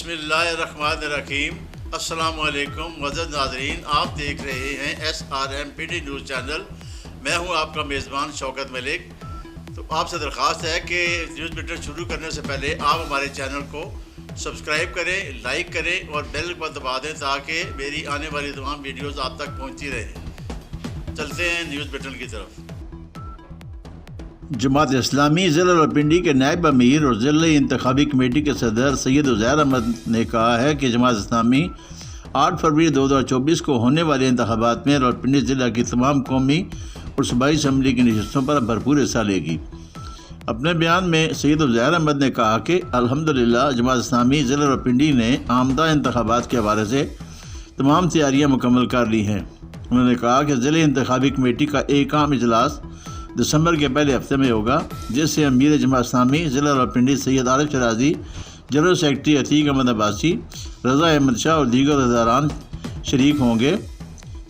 بسم اللہ الرحمن الرحیم۔ السلام علیکم معزز ناظرین، آپ دیکھ رہے ہیں SRMPD نیوز چینل۔ میں ہوں آپ کا میزبان شوکت ملک۔ تو آپ سے درخواست ہے کہ نیوز بلٹن شروع کرنے سے پہلے آپ ہمارے چینل کو سبسکرائب کریں، لائک کریں اور بیل پر دبا دیں تاکہ میری آنے والی تمام ویڈیوز آپ تک پہنچتی رہیں۔ چلتے ہیں نیوز بلٹن کی طرف۔ جماعت اسلامی ضلع راولپنڈی کے نائب امیر اور ضلعی انتخابی کمیٹی کے صدر سید عزیر احمد نے کہا ہے کہ جماعت اسلامی 8 فروری 2024 کو ہونے والے انتخابات میں راولپنڈی ضلع کی تمام قومی اور صوبائی اسمبلی کی نشستوں پر بھرپور حصہ لے گی۔ اپنے بیان میں سید عزیر احمد نے کہا کہ الحمدللہ جماعت اسلامی ضلع راولپنڈی نے آمدہ انتخابات کے حوالے سے تمام تیاریاں مکمل کر لی ہیں۔ انہوں نے کہا کہ ضلعی انتخابی کمیٹی کا ایک عام اجلاس دسمبر کے پہلے ہفتے میں ہوگا، جس سے امیر جماعت اسلامی ضلع راولپنڈی سید عارف شرازی، جنرل سیکرٹری عتیق احمد عباسی، رضا احمد شاہ اور دیگر عہدیداران شریک ہوں گے۔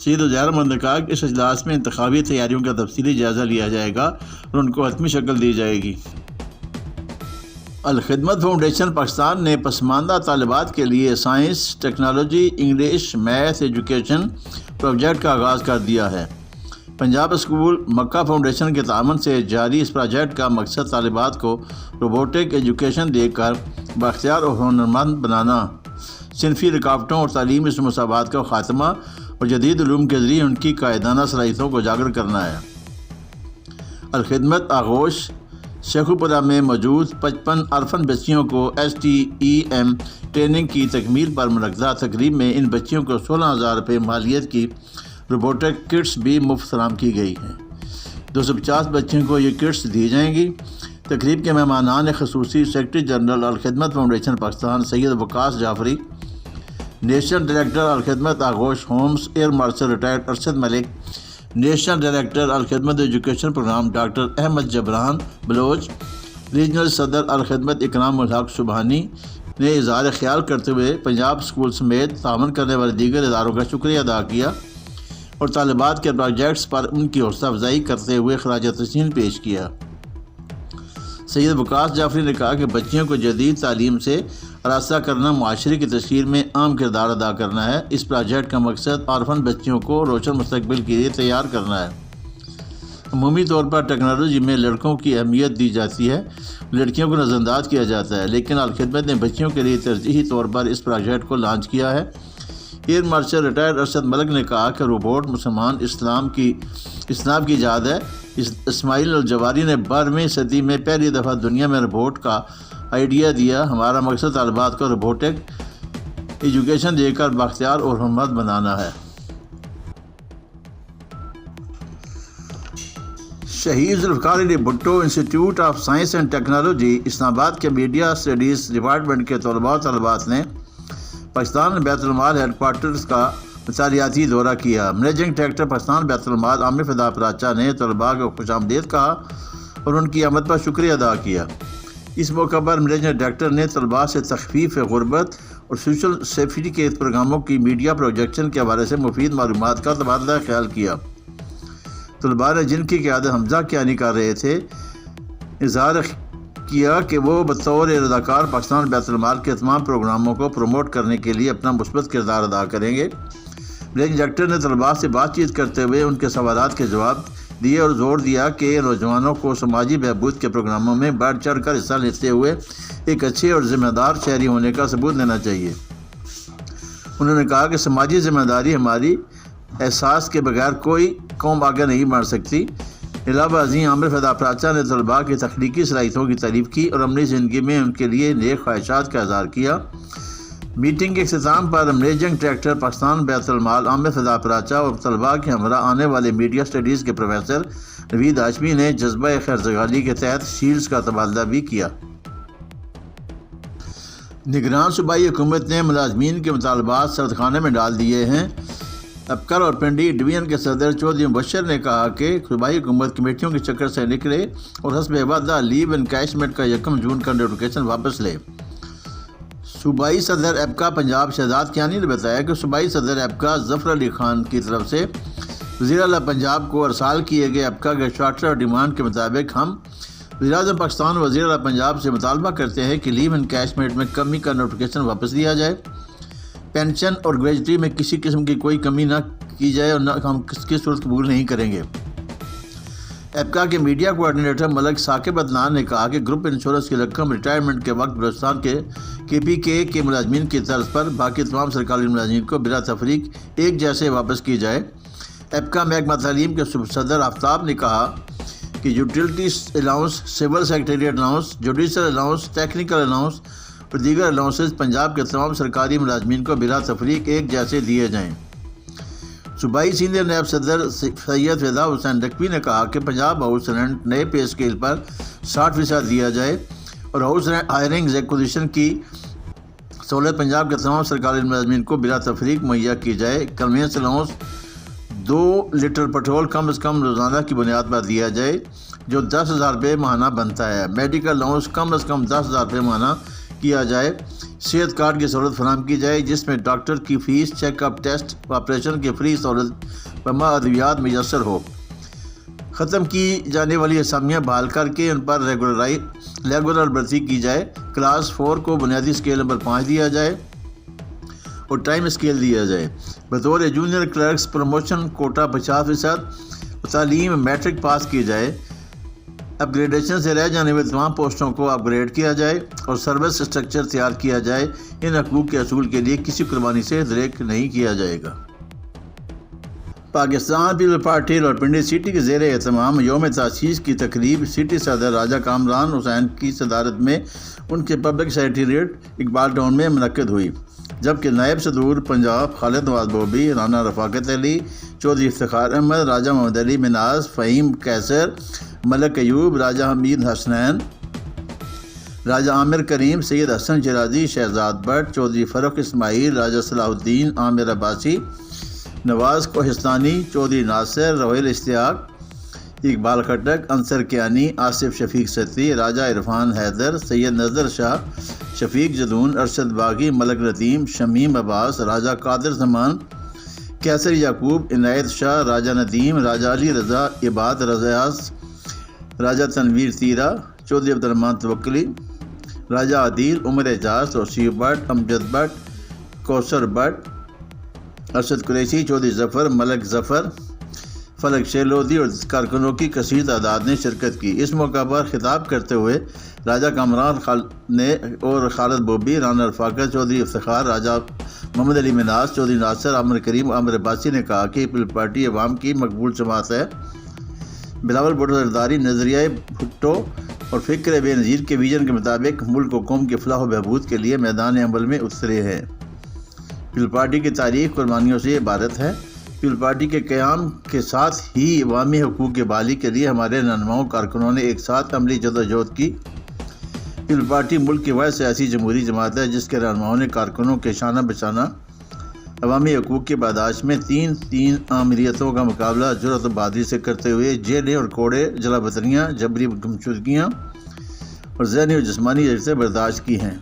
سید عزیر احمد نے کہا کہ اس اجلاس میں انتخابی تیاریوں کا تفصیلی جائزہ لیا جائے گا اور ان کو حتمی شکل دی جائے گی۔ الخدمت فاؤنڈیشن پاکستان نے پسماندہ طالبات کے لیے science, technology, English, math education project کا آغاز کر دیا ہے۔ پنجاب اسکول مکہ فاؤنڈیشن کے تعاون سے جاری اس پروجیکٹ کا مقصد طالبات کو روبوٹک ایجوکیشن دے کر بااختیار اور ہنرمند بنانا، صنفی رکاوٹوں اور تعلیمی مساوات کا خاتمہ اور جدید علوم کے ذریعے ان کی قائدانہ صلاحیتوں کو اجاگر کرنا ہے۔ الخدمت آغوش شیخوپورہ میں موجود 55 عرفن بچیوں کو STEM ٹریننگ کی تکمیل پر منعقدہ تقریب میں ان بچیوں کو 16,000 روپے مالیت کی روبوٹک کٹس بھی مفت فراہم کی گئی ہیں۔ 250 بچوں کو یہ کٹس دی جائیں گی۔ تقریب کے مہمانان خصوصی secretary general Al-Khidmat foundation Pakistan Syed Waqas Jafri, national director Al-Khidmat Aghosh homes air marshal retired Arshad Malik, national director Al-Khidmat education programme doctor Ahmad Jibran Baloch, regional صدر الخدمت اکرام الحق سبحانی نے اظہار خیال کرتے ہوئے پنجاب اسکول سمیت تعاون کرنے والے دیگر اداروں کا شکریہ ادا کیا اور طالبات کے پروجیکٹس پر ان کی حوصلہ افزائی کرتے ہوئے خراج تحسین پیش کیا۔ سید وقاص جعفری نے کہا کہ بچیوں کو جدید تعلیم سے آراستہ کرنا معاشرے کی تشکیل میں اہم کردار ادا کرنا ہے۔ اس پروجیکٹ کا مقصد عارفن بچیوں کو روشن مستقبل کے لیے تیار کرنا ہے۔ عمومی طور پر ٹیکنالوجی میں لڑکوں کی اہمیت دی جاتی ہے، لڑکیوں کو نظر انداز کیا جاتا ہے، لیکن الخدمت نے بچیوں کے لیے ترجیحی طور پر اس پروجیکٹ کو لانچ کیا ہے۔ ایئر مارشل ریٹائرڈ ارشد ملک نے کہا کہ روبوٹ مسلمان اسلام کی ایجاد ہے۔ اسماعیل الجواری نے 12ویں صدی میں پہلی دفعہ دنیا میں روبوٹ کا آئیڈیا دیا۔ ہمارا مقصد طالبات کو روبوٹک ایجوکیشن دے کر بااختیار اور ہنرمند بنانا ہے۔ Shaheed Zulfikar Ali Bhutto institute of science and technology Islamabad کے میڈیا اسٹڈیز ڈپارٹمنٹ کے طلباء و طالبات نے پاکستان بیت المال ہیڈ کوارٹرز کا مثالیاتی دورہ کیا۔ منیجنگ ڈائریکٹر پاکستان بیت المال عامر فدا پراچا نے طلباء کو خوش آمدید کہا اور ان کی آمد پر شکریہ ادا کیا۔ اس موقع پر منیجنگ ڈائریکٹر نے طلباء سے تخفیف غربت اور سوشل سیفٹی کے پروگراموں کی میڈیا پروجیکشن کے حوالے سے مفید معلومات کا تبادلہ خیال کیا۔ طلباء نے جن کی قیادت حمزہ کیانی کر رہے تھے، اظہار کیا کہ وہ بطور رضاکار پاکستان بیت المال کے تمام پروگراموں کو پروموٹ کرنے کے لیے اپنا مثبت کردار ادا کریں گے۔ منیجنگ ڈائریکٹر نے طلباء سے بات چیت کرتے ہوئے ان کے سوالات کے جواب دیے اور زور دیا کہ نوجوانوں کو سماجی بہبود کے پروگراموں میں بڑھ چڑھ کر حصہ لیتے ہوئے ایک اچھے اور ذمہ دار شہری ہونے کا ثبوت دینا چاہیے۔ انہوں نے کہا کہ سماجی ذمہ داری ہماری احساس کے بغیر کوئی قوم آگے نہیں بڑھ سکتی۔ علاوہ ازیں عامر فدا پراچا نے طلباء کی تخلیقی صلاحیتوں کی تعریف کی اور عملی زندگی میں ان کے لیے نیک خواہشات کا اظہار کیا۔ میٹنگ کے اختتام پر منیجنگ ڈائریکٹر پاکستان بیت المال عامر فدا پراچا اور طلباء کے ہمراہ آنے والے میڈیا اسٹڈیز کے پروفیسر نوید ہاشمی نے جذبہ خیرزگالی کے تحت شیلڈز کا تبادلہ بھی کیا۔ نگران صوبائی حکومت نے ملازمین کے مطالبات سردخانے میں ڈال دیے ہیں۔ ابکر اور پنڈی ڈویژن کے صدر چودھری مبشر نے کہا کہ صوبائی حکومت کمیٹیوں کے چکر سے نکلے اور حسب وعدہ لیو انکیشمنٹ کا 1 جون کا نوٹیفیکیشن واپس لے۔ صوبائی صدر ایبکا پنجاب شہزاد کیانی نے بتایا کہ صوبائی صدر ایبکا ظفر علی خان کی طرف سے وزیر اعلیٰ پنجاب کو ارسال کیے گئے ایبکا کے چارٹر اور ڈیمانڈ کے مطابق ہم وزیراعظم پاکستان وزیر اعلیٰ پنجاب سے مطالبہ کرتے ہیں کہ لیو انکیشمنٹ میں کمی کا نوٹیفیکیشن واپس لیا جائے، پینشن اور گریجویٹی میں کسی قسم کی کوئی کمی نہ کی جائے اور ہم کس کی صورت قبول نہیں کریں گے۔ ایپکا کے میڈیا کوآرڈینیٹر ملک ثاقب عدنان نے کہا کہ گروپ انشورنس کی رقم ریٹائرمنٹ کے وقت بلوچستان کے پی کے ملازمین کی طرز پر باقی تمام سرکاری ملازمین کو بلا تفریق ایک جیسے واپس کی جائے۔ ایپکا محکمہ تعلیم کے صدر آفتاب نے کہا کہ utility allowance, civil secretariat allowance, judicial allowance, technical allowance اور دیگر الاؤنسز پنجاب کے تمام سرکاری ملازمین کو بلا تفریق ایک جیسے دیے جائیں۔ صوبائی سینئر نائب صدر سید فضا حسین نقوی نے کہا کہ پنجاب ہاؤس رینٹ نئے پے اسکیل پر 60% دیا جائے اور ہاؤس ہائرنگ ایکوزیشن کی سہولت پنجاب کے تمام سرکاری ملازمین کو بلا تفریق مہیا کی جائے۔ کنوینس الاؤنس 2 لیٹر پٹرول کم از کم روزانہ کی بنیاد پر دیا جائے جو 10,000 روپے ماہانہ بنتا ہے۔ میڈیکل الاؤنس کم از کم 10,000 روپے ماہانہ کیا جائے۔ صحت کارڈ کی سہولت فراہم کی جائے جس میں ڈاکٹر کی فیس، چیک اپ، ٹیسٹ و آپریشن کی فری سہولت بما ادویات میسر ہو۔ ختم کی جانے والی اسامیاں بحال کر کے ان پر ریگولر بھرتی کی جائے۔ کلاس 4 کو بنیادی اسکیل نمبر 5 دیا جائے اور ٹائم اسکیل دیا جائے۔ بطور جونیئر کلرکس پروموشن کوٹا 50%، تعلیم میٹرک پاس کی جائے۔ اپ گریڈیشن سے رہ جانے والی تمام پوسٹوں کو اپ گریڈ کیا جائے اور سروس اسٹرکچر تیار کیا جائے۔ ان حقوق کے حصول کے لیے کسی قربانی سے دریغ نہیں کیا جائے گا۔ Pakistan peoples party Rawalpindi city کے زیر اہتمام یوم تاسیس کی تقریب سٹی صدر راجہ کامران حسین کی صدارت میں ان کے پبلک سیکریٹریٹ اقبال ٹاؤن میں منعقد ہوئی، جبکہ نائب صدور پنجاب خالد نواز بوبی، رانا رفاقت علی، چودھری افتخار احمد، راجہ محمد علی مناز، فہیم قیصر، ملک ایوب، راجہ حمید حسنین، راجہ عامر کریم، سید حسن شیرازی، شہزاد بٹ، چودھری فروخ اسماعیل، راجہ صلاح الدین، عامر عباسی، نواز کوہستانی، چودھری ناصر، روہیل اشتیاق، اقبال خٹک، انصر کیانی، آصف شفیق ستی، راجہ عرفان حیدر، سید نظر شاہ، شفیق جدون، ارشد باغی، ملک ندیم، شمیم عباس، راجہ قادر زمان، کیسر یعقوب، عنایت شاہ، راجہ ندیم، راجہ علی رضا، عباد رضیاض، راجہ تنویر تیرہ، چودھری عبدالرحمان توکلی، راجہ عادل، عمر اعجاز، توصیف بٹ، امجد بٹ، کوثر بٹ، ارشد قریشی، چودھری ظفر، ملک ظفر، فلک شیر لودھی اور کارکنوں کی کثیر تعداد نے شرکت کی۔ اس موقع پر خطاب کرتے ہوئے راجہ کامران نے اور خالد بوبی، رانا رفاقت، چودھری افتخار، راجہ محمد علی مناز، چودھری ناصر، عامر کریم، عامر عباسی نے کہا کہ پیپلز پارٹی عوام کی مقبول جماعت ہے۔ بلاول بھٹو زرداری نظریہ بھٹو اور فکر بے نظیر کے ویژن کے مطابق ملک و قوم کی فلاح و بہبود کے لیے میدان عمل میں اترے ہیں۔ پیپلز پارٹی کی تاریخ قربانیوں سے عبارت ہے۔ پیپلز پارٹی کے قیام کے ساتھ ہی عوامی حقوق کی بحالی کے لیے ہمارے رہنماؤں کارکنوں نے ایک ساتھ عملی جدوجہد کی۔ پیپلز پارٹی ملک کی واحد سیاسی جمہوری جماعت ہے جس کے رہنماؤں نے کارکنوں کے شانہ بشانہ عوامی حقوق کی پاداش میں تین آمریتوں کا مقابلہ جرأت و بہادری سے کرتے ہوئے جیلیں اور کوڑے، جلا وطنیاں، جبری گمشدگیاں اور ذہنی اور جسمانی اذیتیں برداشت کی ہیں،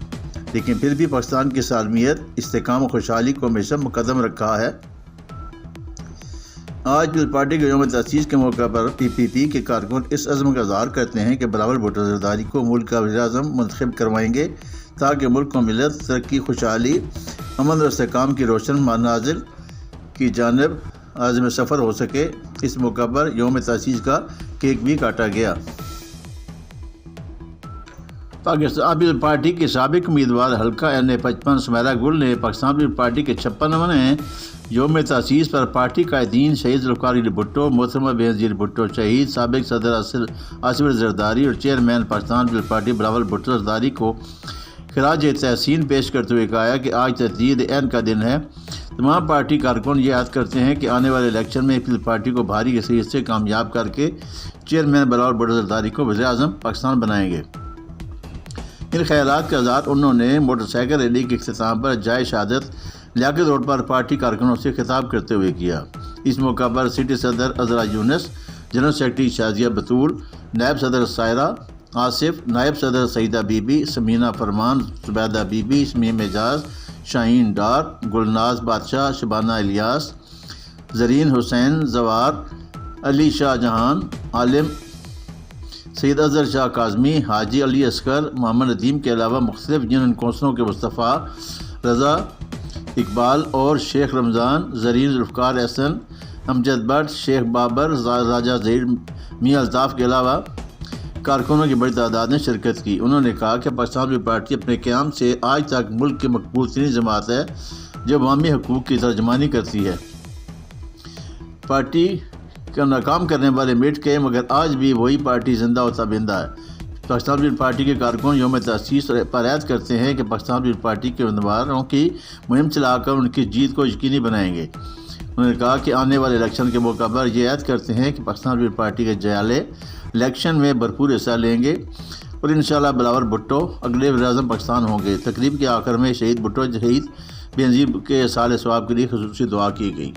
لیکن پھر بھی پاکستان کی سالمیت، استحکام و خوشحالی کو ہمیشہ مقدم رکھا ہے۔ آج پیپلز پارٹی کے یوم تاسیس کے موقع پر پی پی پی کے کارکن اس عزم کا اظہار کرتے ہیں کہ بلاول بھٹو زرداری کو ملک کا وزیر اعظم منتخب کروائیں گے تاکہ ملک و ملت ترقی، خوشحالی، امن اور استحکام کی روشن منازل کی جانب عازم سفر ہو سکے۔ اس موقع پر یوم تاسیس کا کیک بھی کاٹا گیا۔ پاکستان پیپلز پارٹی کے سابق امیدوار حلقہ N55 سمیرہ گل نے پاکستان پیپلز پارٹی کے 56ویں یوم تاسیس پر پارٹی قائدین شہید ذوالفقار علی بھٹو، محترمہ بے نظیر بھٹو شہید، سابق صدر آصف علی زرداری اور chairman Pakistan peoples party Bilawal Bhutto Zardari کو خراج تحسین پیش کرتے ہوئے کہا کہ آج تجدید عین کا دن ہے۔ تمام پارٹی کارکن یہ عہد کرتے ہیں کہ آنے والے الیکشن میں پیپلز پارٹی کو بھاری اکثریت سے کامیاب کر کے چیئرمین بلاول بھٹو زرداری کو وزیر اعظم پاکستان بنائیں گے۔ ان خیالات کا اظہار انہوں نے موٹر سائیکل ریلی کے اختتام پر جائے شہادت لیاقت روڈ پر پارٹی کارکنوں سے خطاب کرتے ہوئے کیا۔ اس موقع پر سٹی صدر عذرا یونس، جنرل سیکرٹری شازیہ بطول، نائب صدر سائرہ آصف، نائب صدر سعیدہ بی بی، سمینہ فرمان، زبیدہ بی بی، شمیم اعجاز، شاہین ڈار، گلناز بادشاہ، شبانہ الیاس، زرین حسین زوار، علی شاہ جہان، عالم سید اظہر شاہ کاظمی، حاجی علی اصغر، محمد ندیم کے علاوہ مختلف یونین کونسلوں کے مصطفیٰ رضا، اقبال اور شیخ رمضان، زرین ذوالفقار احسن، امجد بٹ، شیخ بابر، راجہ ظہیر، میاں الطاف کے علاوہ کارکنوں کی بڑی تعداد نے شرکت کی۔ انہوں نے کہا کہ پاکستان پیپلز پارٹی اپنے قیام سے آج تک ملک کی مقبول ترین جماعت ہے جو عوامی حقوق کی ترجمانی کرتی ہے۔ پارٹی کا ناکام کرنے والے مٹ گئے مگر آج بھی وہی پارٹی زندہ و تابندہ ہے۔ پاکستان پیپلز پارٹی کے کارکن یوم تاسیس پر عہد کرتے ہیں کہ پاکستان پیپلز پارٹی کے امیدواروں کی مہم چلا کر ان کی جیت کو یقینی بنائیں گے۔ انہوں نے کہا کہ آنے والے الیکشن کے موقع پر یہ عہد کرتے ہیں کہ پاکستان پیپلز پارٹی کے جیالے الیکشن میں بھرپور حصہ لیں گے اور انشاءاللہ بلاول بھٹو اگلے وزیر اعظم پاکستان ہوں گے۔ تقریب کے آخر میں شہید بھٹو شہید بے نظیر کے سال ثواب کے لیے خصوصی دعا کی گئی۔